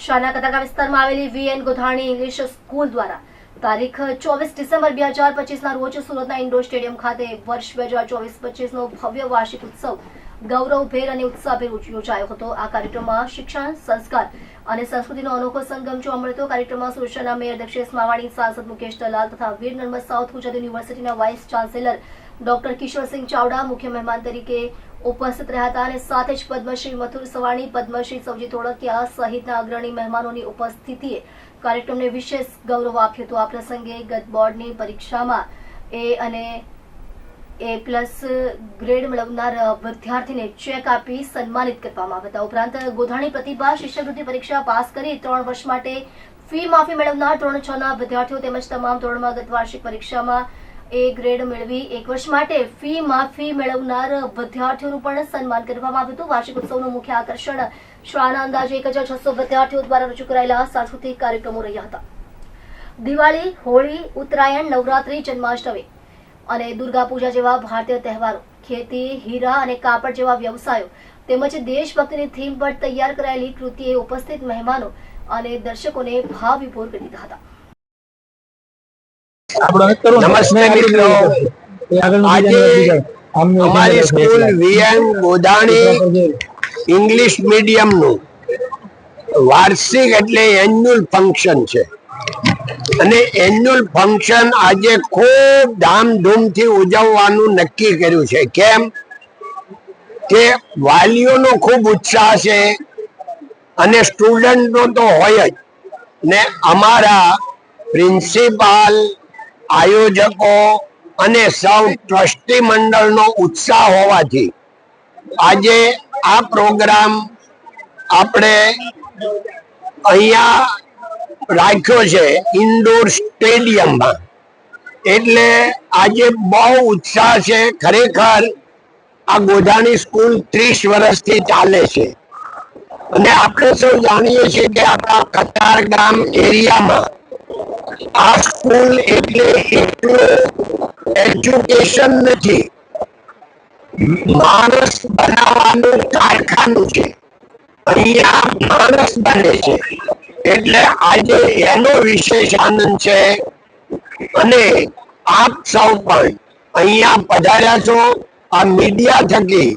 શાના કતાકા વિસ્તારમાં આવેલી વીએન ગોધાણી ઇંગ્લિશ સ્કૂલ દ્વારા તારીખ 24 ડિસેમ્બર 2025ના રોજ સુરતના ઇન્ડોર સ્ટેડિયમ ખાતે વર્ષ 2024-25નો ભવ્ય વાર્ષિક ઉત્સવ ગૌરવભેર અને ઉત્સાહભેર યોજાયો હતો। આ કાર્યક્રમમાં શિક્ષણ, સંસ્કાર અને સંસ્કૃતિનો અનોખો સંગમ જોવા મળ્યો। કાર્યક્રમમાં સુરતના મેયર દક્ષેશ માવાણી, સાંસદ મુકેશ દલાલ તથા વીર નર્મદ સાઉથ ગુજરાત યુનિવર્સિટીના vice chancellor doctor Kishorsinh Chavda મુખ્ય મહેમાન તરીકે ઉપસ્થિત રહ્યા હતા અને સાથે જ પદ્મશ્રી મથુર સવાણી, પદ્મશ્રી સવજી તોળકિયા સહિતના અગ્રણી મહેમાનોની ઉપસ્થિતિએ કાર્યક્રમને વિશેષ ગૌરવ આપ્યું હતું। આ પ્રસંગે ગત બોર્ડની પરીક્ષામાં એ અને A+ ગ્રેડ મેળવનાર વિદ્યાર્થીને ચેક આપી સન્માનિત કરવામાં આવ્યા હતા। ઉપરાંત ગોધાણી પ્રતિભા શિષ્યવૃત્તિ પરીક્ષા પાસ કરી 3 વર્ષ માટે ફી માફી મેળવનાર ધોરણ 6ના વિદ્યાર્થીઓ તેમજ તમામ ધોરણમાં ગત વાર્ષિક પરીક્ષામાં A ગ્રેડ મેળવી 1 વર્ષ માટે ફી માફી મેળવનાર વિદ્યાર્થીઓનું પણ સન્માન કરવામાં આવ્યું હતું। વાર્ષિક ઉત્સવનું મુખ્ય આકર્ષણ શાળાના અંદાજે 1600 વિદ્યાર્થીઓ દ્વારા રજૂ કરાયેલા સાંસ્કૃતિક કાર્યક્રમો રહ્યા હતા। દિવાળી, હોળી, ઉત્તરાયણ, નવરાત્રી, જન્માષ્ટમી અને દુર્ગા પૂજા જેવા ભારતીય તહેવારો, ખેતી, હીરા અને કાપડ જેવા વ્યવસાયો તેમજ દેશભક્તિની થીમ પર તૈયાર કરાયેલી કૃતિએ ઉપસ્થિત મહેમાનો અને દર્શકોને ભાવવિભોર કરી દીધા હતા। नमस्ते मित्रों, आज हमारी स्कूल वीएन गोधाणी इंग्लिश मीडियम નું વાર્ષિક એટલે એન્યુઅલ ફંક્શન છે અને એન્યુઅલ ફંક્શન આજે ખૂબ ધામધૂમથી ઉજવવાનું નક્કી કર્યું છે। કેમ કે વાલીઓનો ખૂબ ઉત્સાહ છે અને સ્ટુડન્ટનો તો હોય જ ને અમારા પ્રિન્સિપાલ, આયોજકો અને સૌ ટ્રસ્ટી મંડળનો ઉત્સાહ હોવાથી આજે આ પ્રોગ્રામ આપણે અહીંયા રાખ્યો છે ઇન્ડોર સ્ટેડિયમમાં। એટલે આજે બહુ ઉત્સાહ છે। ખરેખર આ ગોધાણી સ્કૂલ 30 વર્ષથી ચાલે છે અને આપણે સૌ જાણીએ છીએ કે આપણા કતારગામ એરિયામાં આ સ્કૂલ એટલે એટલું એજ્યુકેશન નથી, માણસ બનાવવાનું કારખાનું છે। અહીંયા માણસ બને છે એટલે આજે એનો વિશેષ આનંદ છે અને આપ સૌ પણ અહીંયા પધાર્યા છો। આ મીડિયા થકી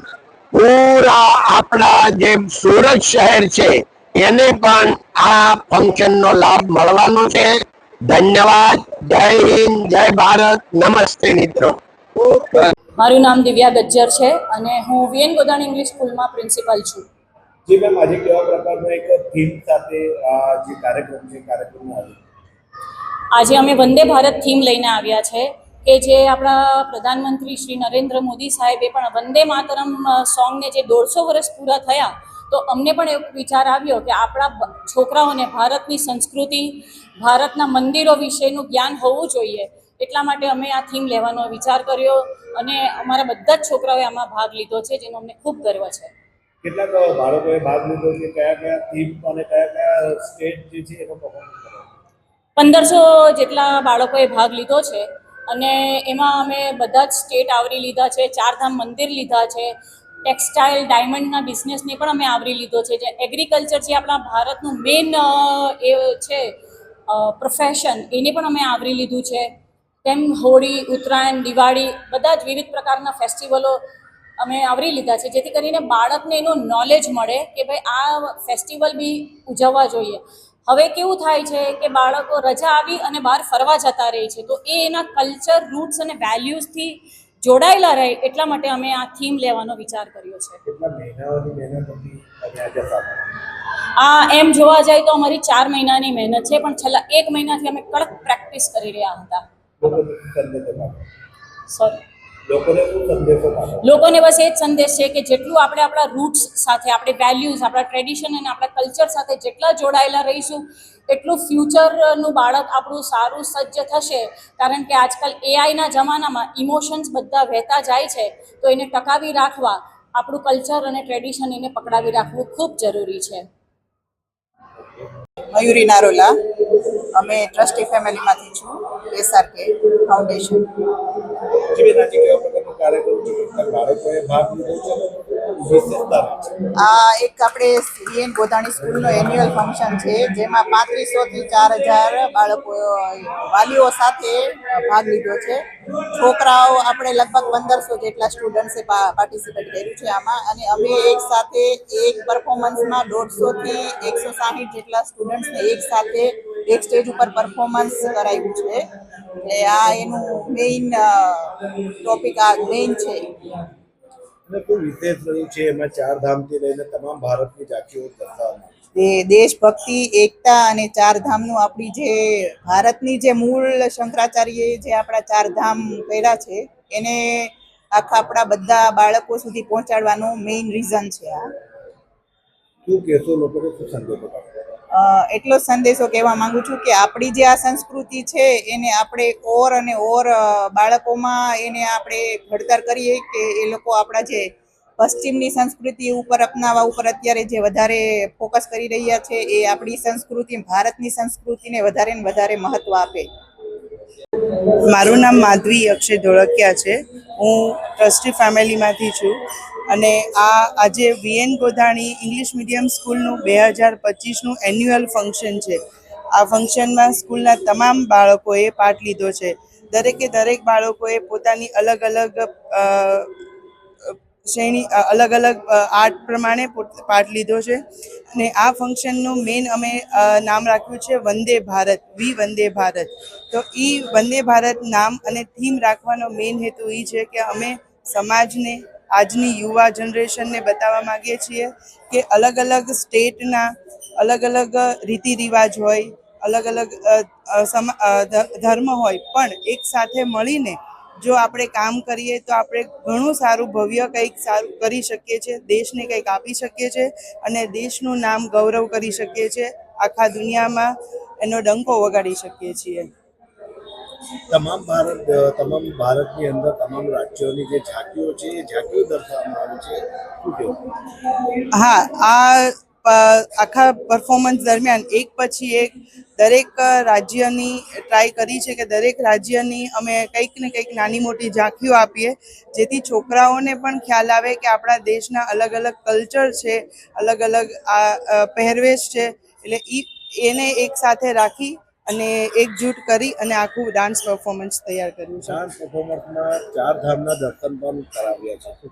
પૂરા આપણા જે સુરત શહેર છે એને પણ આ ફંક્શનનો લાભ મળવાનો છે। ધન્યવાદ। જય હિન્દ, જય ભારત, નમસ્તે મિત્રો। મારું નામ દિવ્યા ગજ્જર છે અને હું વીએન ગોધાણી ઇંગ્લિશ સ્કૂલમાં પ્રિન્સિપલ છું। જી મેમ, આજે કેવા પ્રકારનો એક થીમ સાથે આ જે કાર્યક્રમ છે કાર્યક્રમમાં આજે અમે વંદે ભારત થીમ લઈને આવ્યા છે કે જે આપણા પ્રધાનમંત્રી શ્રી નરેન્દ્ર મોદી સાહેબે પણ વંદે માતરમ સોંગને જે 150 વર્ષ પૂરા થયા તો અમને પણ એક વિચાર આવ્યો કે આપણા છોકરાઓને ભારતની સંસ્કૃતિ, ભારતના મંદિરો વિશેનું જ્ઞાન હોવું જોઈએ। એટલા માટે અમે આ થીમ લેવાનો વિચાર કર્યો અને અમારા બધા જ છોકરાઓએ આમાં ભાગ લીધો છે, જેનો અમને ખૂબ ગર્વ છે। કેટલાક બાળકોએ ભાગ લીધો છે? કયા કયા થીમ અને કયા કયા સ્ટેટ જે છે એનો પરફોર્મન્સ કર્યો? 1500 જેટલા બાળકોએ ભાગ લીધો છે અને એમાં અમે બધા જ સ્ટેટ આવરી લીધા છે, 4 ધામ મંદિર લીધા છે, ટેક્સટાઇલ, ડાયમંડના બિઝનેસને પણ અમે આવરી લીધો છે, જે એગ્રીકલ્ચર જે આપણા ભારતનું મેઇન એ છે પ્રોફેશન, એને પણ અમે આવરી લીધું છે। તેમ હોળી, ઉત્તરાયણ, દિવાળી બધા જ વિવિધ પ્રકારના ફેસ્ટિવલો અમે આવરી લીધા છે, જેથી કરીને બાળકને એનું નોલેજ મળે કે ભાઈ આ ફેસ્ટિવલ બી ઉજવવા જોઈએ। હવે કેવું થાય છે કે બાળકો રજા આવી અને બહાર ફરવા જતા રહે છે, તો એ એના કલ્ચર, રૂટ્સ અને વેલ્યુઝથી જોડાયેલા રહે, એટલા માટે અમે આ થીમ લેવાનો વિચાર કર્યો છે। કેટલા મહિનાઓની મહેનત હતી અને આજે સામે આ એમ જોવા જાય તો અમારી 4 મહિનાની મહેનત છે, પણ છેલ્લા 1 મહિનાથી અમે કડક પ્રેક્ટિસ કરી રહ્યા હતા। લોકોને બસ એ જ સંદેશ છે કે જેટલું આપણે આપણા રૂટ્સ સાથે, આપણે વેલ્યુઝ, આપણા ટ્રેડિશન અને આપણા કલ્ચર સાથે જેટલા જોડાયેલા રહીશું એટલું ફ્યુચરનું બાળક આપણું સારું સજ્જ થશે। કારણ કે આજકાલ એઆઈના જમાનામાં ઇમોશન્સ બધા વહેતા જાય છે, તો એને ટકાવી રાખવા આપણું કલ્ચર અને ટ્રેડિશન એને પકડાવી રાખવું ખૂબ જરૂરી છે। મયુરી નારોલા, અમે ટ્રસ્ટી ફેમિલીમાંથી છું, SRK ફાઉન્ડેશન। જી બેન, આજે કેવા પ્રકારનો કાર્યક્રમ છે? કેટલા બાળકોએ ભાગ લીધો છે વિશેષતા રહે છે? આ એક આપણે વીએન ગોધાણી સ્કૂલનો એન્યુઅલ ફંક્શન છે, જેમાં 3500 થી 4000 બાળકો વાલીઓ સાથે ભાગ લીધો છે. છોકરાઓ આપણે લગભગ 1500 જેટલા સ્ટુડન્ટ્સે પાર્ટિસિપેટ કર્યું છે આમાં, અને અમે એક સાથે એક પરફોર્મન્સમાં 150 થી 160 જેટલા સ્ટુડન્ટ્સને એક સાથે એક સ્ટેજ ઉપર પરફોર્મન્સ કરાવ્યું છે. એટલે આ એનું મેઇન ટોપિક આ મેઇન છે. અને શું વિશેષ રહ્યું છે એમાં? ચારધામથી લઈને તમામ ભારતની ઝાંખીઓ દર્શાવવામાં આવી છે. તે દેશભક્તિ, એકતા અને ચારધામનું આપણી જે ભારતની જે મૂળ શંકરાચાર્યએ જે આપણા ચારધામ કર્યા છે એને આખા આપણા બધા બાળકો સુધી પહોંચાડવાનો મેઇન રીઝન છે આ. શું કહેશો લોકોને, શું સંદેશો આપશો? એટલો જ સંદેશો કહેવા માંગુ છું કે આપણી જે આ સંસ્કૃતિ છે એને આપણે ઓર અને ઓર બાળકોમાં એને આપણે ઘડતર કરીએ કે એ લોકો આપણા જે પશ્ચિમની સંસ્કૃતિ ઉપર અપનાવવા ઉપર અત્યારે જે વધારે ફોકસ કરી રહ્યા છે એ આપણી સંસ્કૃતિ, ભારતની સંસ્કૃતિને વધારે ને વધારે મહત્વ આપે. મારું નામ માધવી અક્ષય ધોળકિયા છે. હું ટ્રસ્ટી ફેમિલીમાંથી છું અને આજે વીએન ગોધાણી ઇંગ્લિશ મીડિયમ સ્કૂલનું 2025નું એન્યુઅલ ફંક્શન છે. આ ફંક્શનમાં સ્કૂલના તમામ બાળકોએ પાર્ટ લીધો છે. દરેક બાળકોએ પોતાની અલગ અલગ આર્ટ પ્રમાણે પાર્ટ લીધો છે અને આ ફંક્શનનું મેઇન અમે નામ રાખ્યું છે વંદે ભારત, વી વંદે ભારત. તો વંદે ભારત નામ અને થીમ રાખવાનો મેઇન હેતુ એ છે કે અમે સમાજને, આજની યુવા જનરેશનને બતાવવા માંગીએ છીએ કે અલગ અલગ સ્ટેટના અલગ અલગ રીતિ રિવાજ હોય, અલગ અલગ ધર્મ હોય, પણ એક સાથે મળીને જો આપણે કામ કરીએ તો આપણે ઘણું સારું ભવ્ય કંઈક સારું કરી શકીએ છીએ, દેશને કંઈક આપી શકીએ છીએ અને દેશનું નામ ગૌરવ કરી શકીએ છીએ, આખા દુનિયામાં એનો ડંકો વગાડી શકીએ છીએ. તમામ ભારતની અંદર તમામ રાજ્યોની જે ઝાંખીઓ છે એ ઝાંખીઓ દર્શાવવામાં આવી છે. શું કહેવું? હા, આખા પરફોર્મન્સ દરમિયાન એક પછી એક દરેક રાજ્યની ટ્રાય કરી છે કે દરેક રાજ્યની અમે કંઈક ને કંઈક નાની મોટી ઝાંખીઓ આપીએ, જેથી છોકરાઓને પણ ખ્યાલ આવે કે આપણા દેશના અલગ અલગ કલ્ચર છે, અલગ અલગ પહેરવેશ છે. એટલે એને એક સાથે રાખી અને એકજૂટ કરી અને આખું ડાન્સ પરફોર્મન્સ તૈયાર કર્યું છે. ડાન્સ પરફોર્મન્સમાં ચારધામના દર્શન પણ કરાવ્યા છે.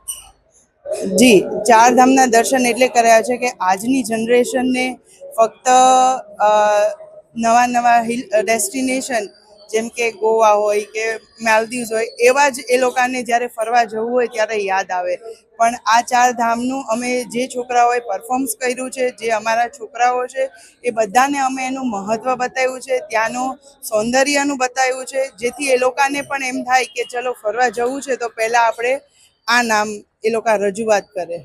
જી, ચારધામના દર્શન એટલે કર્યા છે કે આજની જનરેશનને ફક્ત નવા હિલ ડેસ્ટિનેશન જેમ કે ગોવા હોય કે માલદીવ્સ હોય એવા જ એ લોકોને જ્યારે ફરવા જવું હોય ત્યારે યાદ આવે. પણ આ ચારધામનું અમે જે છોકરાઓએ પરફોર્મન્સ કર્યું છે, જે અમારા છોકરાઓ છે એ બધાને અમે એનું મહત્ત્વ બતાવ્યું છે, ત્યાંનું સૌંદર્યનું બતાવ્યું છે, જેથી એ લોકોને પણ એમ થાય કે ચલો ફરવા જવું છે તો પહેલાં આપણે આ નામ એ લોકો રજૂઆત કરે.